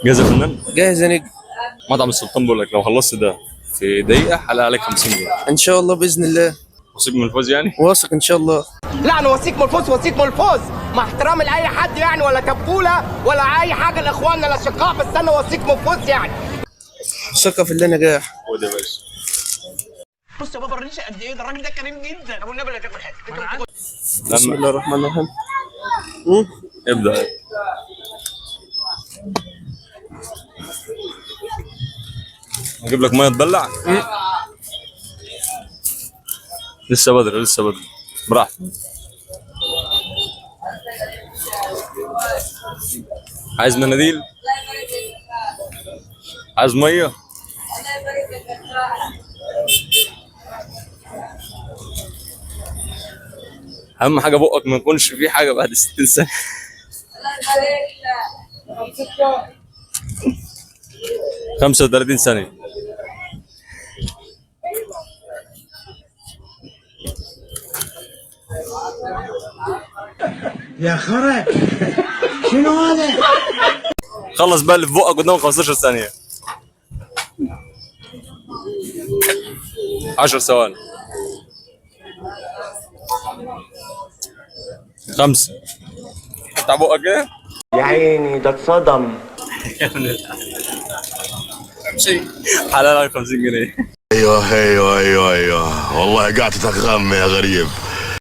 جاهز يا فنان؟ جاهز يا نجم. مطعم السلطان بيقول لك لو خلصت ده في دقيقة حلق عليك 50 جنيه. ان شاء الله باذن الله. وسيب من الفوز يعني؟ واثق ان شاء الله. لا انا وثيق من الفوز، وثيق من الفوز مع احترامي لاي حد يعني، ولا تبوله ولا اي حاجه لاخواننا الاشقاء، بس انا وثيق من الفوز يعني. ثقه في الله نجاح. خد يا باشا. بص يا بابا الريشه قد ايه، ده الراجل ده كريم جدا. ابو النبي لا تاكل حته. بسم الله الرحمن الرحيم. ابدأ. اجيب لك ميه تبلع؟ لسه بدري لسه بدري، براحتك. عايز مناديل؟ عايز ميه؟ اهم حاجه بقك ما يكونش فيه حاجه بعد 60 سنه. 35 ثانيه. يا خرا شنو هذا؟ خلص بقى اللي في بقك قدامك 15 ثانيه. 10 ثواني. 5. افتح بقك كده. يا عيني ده اتصدم. امشي حلال 50 جنيه. ايوه والله قاعد تتغم يا غريب.